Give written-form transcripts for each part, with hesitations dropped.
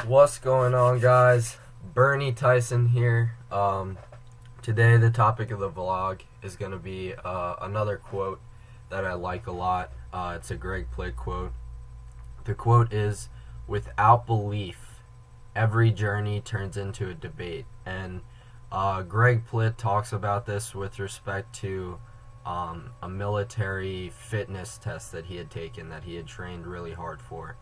What's going on, guys? Bernie Tyson here. Today the topic of the vlog is going to be another quote that I like a lot. It's a Greg Plitt quote. The quote is, "Without belief, every journey turns into a debate." And Greg Plitt talks about this with respect to a military fitness test that he had taken, that he had trained really hard for.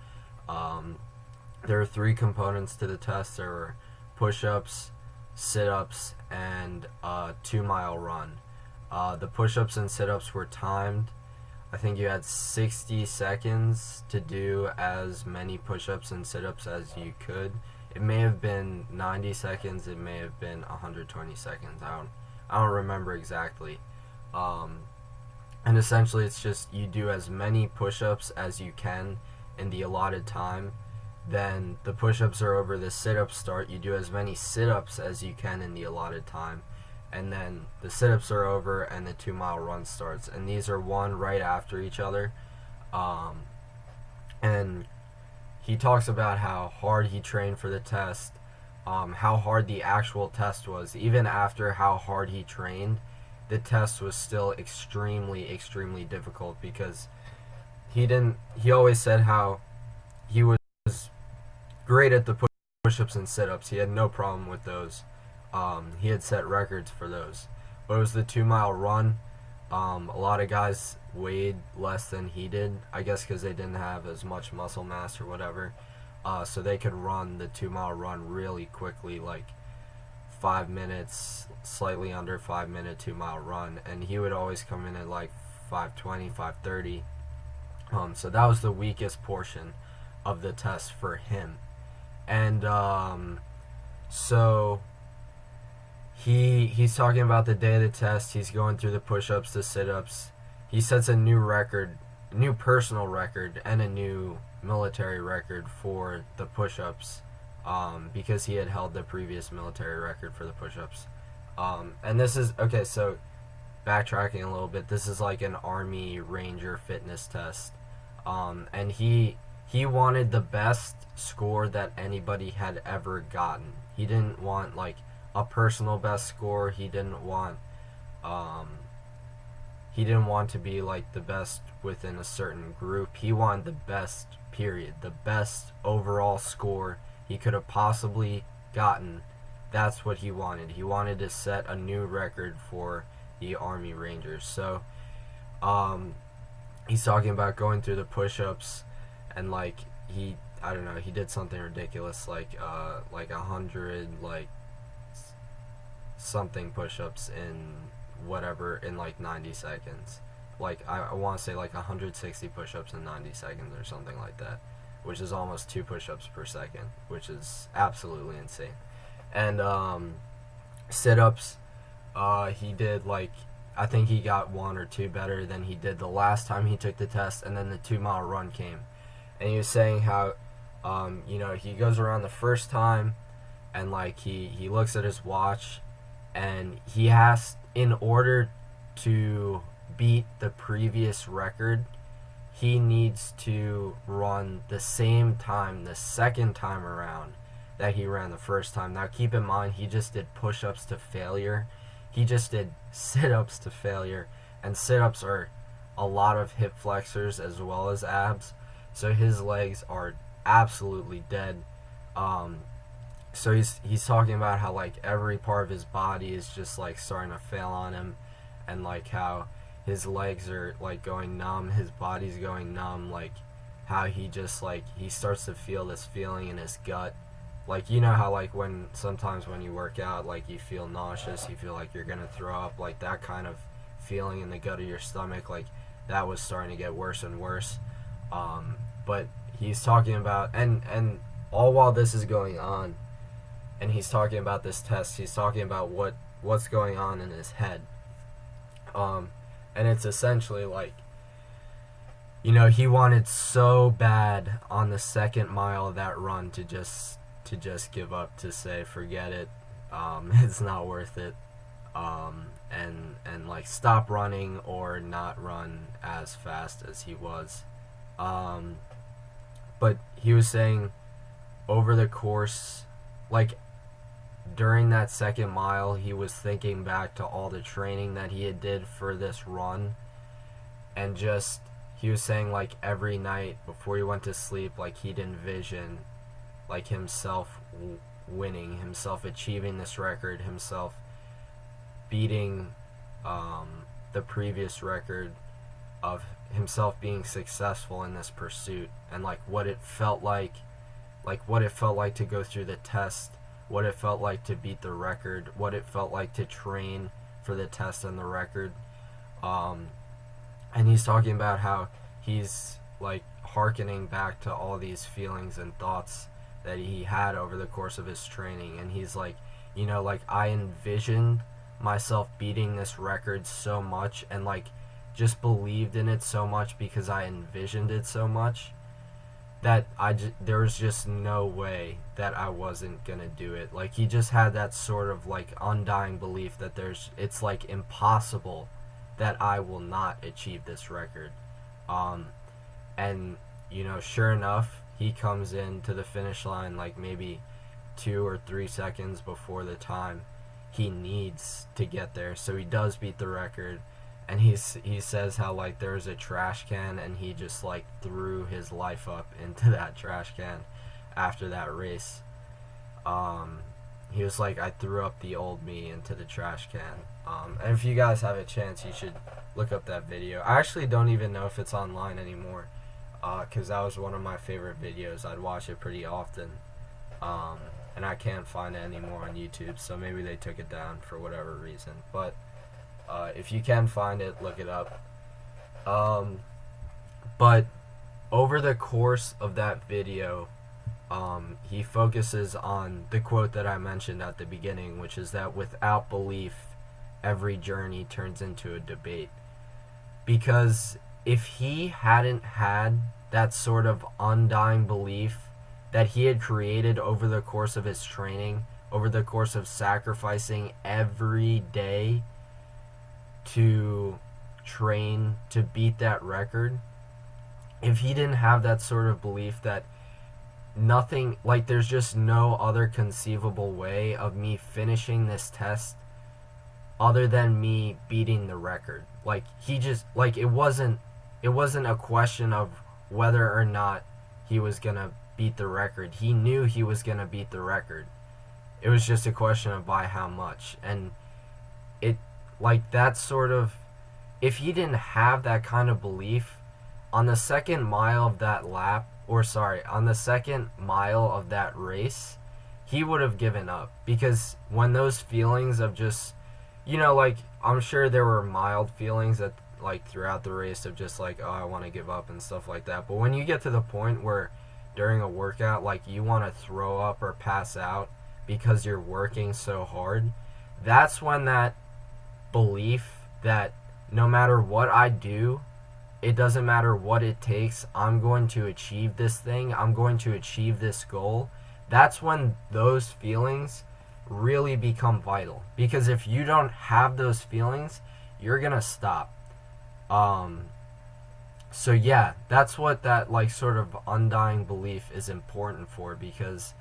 There are three components to the test. There were push-ups, sit-ups, and a 2-mile run. The push-ups and sit-ups were timed. I think you had 60 seconds to do as many push-ups and sit-ups as you could. It may have been 90 seconds. It may have been 120 seconds. I don't remember exactly. And essentially, it's just you do as many push-ups as you can in the allotted time. Then the push-ups are over, the sit-ups start. You do as many sit-ups as you can in the allotted time. And then the sit-ups are over and the 2-mile run starts. And these are one right after each other. And he talks about how hard he trained for the test, how hard the actual test was. Even after how hard he trained, the test was still extremely, extremely difficult because he always said how he was great at the push-ups and sit-ups. He had no problem with those. He had set records for those. But it was the 2-mile run. A lot of guys weighed less than he did, I guess because they didn't have as much muscle mass or whatever. So they could run the 2-mile run really quickly, like 5 minutes, slightly under 5-minute 2-mile run. And he would always come in at like 5:20, 5:30. So that was the weakest portion of the test for him. And so he's talking about the day of the test. He's going through the push-ups, the sit-ups. He sets a new record, new personal record, and a new military record for the push-ups, because he had held the previous military record for the push-ups. And this is, okay, so backtracking a little bit, this is like an Army Ranger fitness test. And he wanted the best score that anybody had ever gotten. He didn't want like a personal best score. He didn't want to be like the best within a certain group. He wanted the best, period, the best overall score he could have possibly gotten. That's what he wanted. He wanted to set a new record for the Army Rangers. So he's talking about going through the push-ups, and like he did something ridiculous, like 100 like something push-ups in like 90 seconds. Like I want to say like 160 push-ups in 90 seconds or something like that, which is almost 2 push-ups per second, which is absolutely insane. And sit-ups, he did like, I think he got 1 or 2 better than he did the last time he took the test. And then the 2-mile run came, and he was saying how he goes around the first time, and like he looks at his watch, and he has, in order to beat the previous record, he needs to run the same time the second time around that he ran the first time. Now keep in mind, he just did push-ups to failure. He just did sit-ups to failure, and sit-ups are a lot of hip flexors as well as abs, so his legs are absolutely dead. So he's talking about how like every part of his body is just like starting to fail on him, and like how his legs are like going numb, his body's going numb, like how he just like he starts to feel this feeling in his gut. Like, you know how like when sometimes when you work out, like you feel nauseous, you feel like you're gonna throw up, like that kind of feeling in the gut of your stomach, like that was starting to get worse and worse. But he's talking about, and all while this is going on, and he's talking about this test, he's talking about what's going on in his head. And it's essentially like, he wanted so bad on the second mile of that run to just give up, to say forget it, it's not worth it, and like stop running or not run as fast as he was. But he was saying over the course, like during that second mile, he was thinking back to all the training that he had did for this run, and just he was saying like every night before he went to sleep, like he'd envision like himself winning, himself achieving this record, himself beating the previous record, of himself being successful in this pursuit, and like what it felt like to go through the test, what it felt like to beat the record, what it felt like to train for the test and the record. And he's talking about how he's like hearkening back to all these feelings and thoughts that he had over the course of his training, and he's like, you know, like I envisioned myself beating this record so much, and like just believed in it so much because I envisioned it so much, that there was just no way that I wasn't gonna do it. Like he just had that sort of like undying belief that it's like impossible that I will not achieve this record. And you know, sure enough, he comes into the finish line like maybe 2 or 3 seconds before the time he needs to get there. So he does beat the record, and he says how like there was a trash can, and he just like threw his life up into that trash can after that race. He was like, I threw up the old me into the trash can. And if you guys have a chance, you should look up that video. I actually don't even know if it's online anymore, because that was one of my favorite videos. I'd watch it pretty often, and I can't find it anymore on YouTube, so maybe they took it down for whatever reason. But if you can find it, look it up. But over the course of that video, he focuses on the quote that I mentioned at the beginning, which is that without belief, every journey turns into a debate. Because if he hadn't had that sort of undying belief that he had created over the course of his training, over the course of sacrificing every day to train to beat that record, if he didn't have that sort of belief that nothing, like there's just no other conceivable way of me finishing this test other than me beating the record. Like he just, like it wasn't a question of whether or not he was gonna beat the record. He knew he was gonna beat the record. It was just a question of by how much. And it, like that sort of, if he didn't have that kind of belief, on the second mile of that on the second mile of that race, he would have given up. Because when those feelings of just, you know, like I'm sure there were mild feelings that like throughout the race of just like, oh, I want to give up and stuff like that. But when you get to the point where during a workout, like you want to throw up or pass out because you're working so hard, that's when that belief that no matter what I do, it doesn't matter what it takes, I'm going to achieve this thing, I'm going to achieve this goal, that's when those feelings really become vital. Because if you don't have those feelings, you're gonna stop. So yeah, that's what that like sort of undying belief is important for, because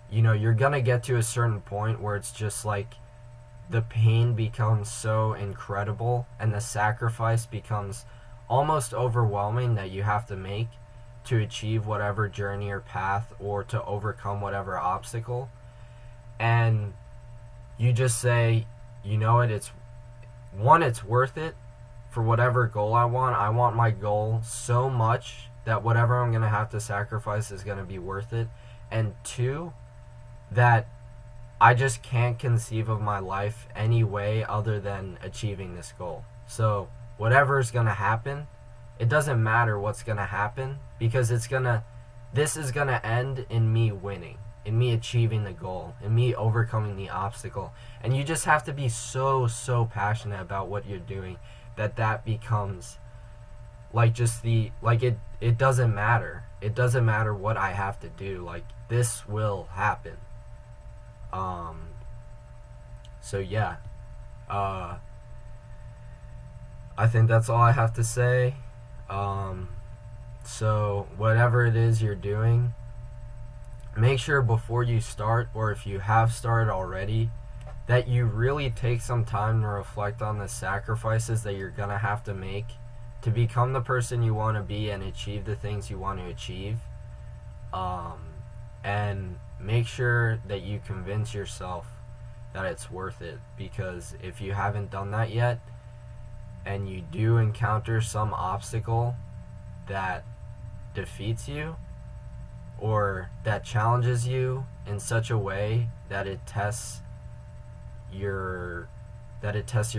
you know, you're gonna get to a certain point where it's just like the pain becomes so incredible and the sacrifice becomes almost overwhelming that you have to make to achieve whatever journey or path or to overcome whatever obstacle. And you just say, you know what, it's worth it for whatever goal I want. I want my goal so much that whatever I'm going to have to sacrifice is going to be worth it. And 2, that I just can't conceive of my life any way other than achieving this goal. So whatever is going to happen, it doesn't matter what's going to happen, because this is going to end in me winning, in me achieving the goal, in me overcoming the obstacle. And you just have to be so passionate about what you're doing that becomes like just it doesn't matter. It doesn't matter what I have to do. Like this will happen. So yeah. I think that's all I have to say. So whatever it is you're doing, make sure before you start, or if you have started already, that you really take some time to reflect on the sacrifices that you're going to have to make to become the person you want to be and achieve the things you want to achieve. And make sure that you convince yourself that it's worth it, because if you haven't done that yet and you do encounter some obstacle that defeats you or that challenges you in such a way that it tests your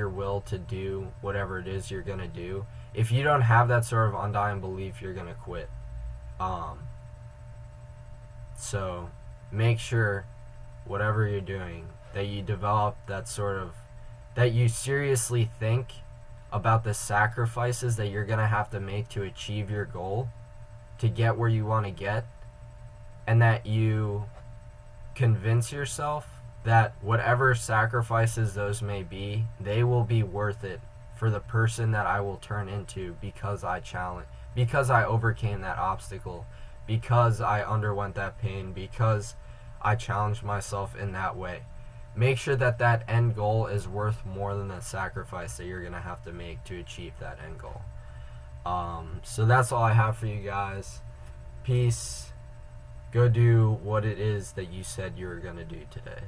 will to do whatever it is you're going to do, if you don't have that sort of undying belief, you're going to quit. So make sure whatever you're doing that you develop that sort of, that you seriously think about the sacrifices that you're going to have to make to achieve your goal, to get where you want to get, and that you convince yourself that whatever sacrifices those may be, they will be worth it for the person that I will turn into, because I overcame that obstacle, because I underwent that pain, because I challenged myself in that way. Make sure that that end goal is worth more than the sacrifice that you're going to have to make to achieve that end goal. So that's all I have for you guys. Peace. Go do what it is that you said you were going to do today.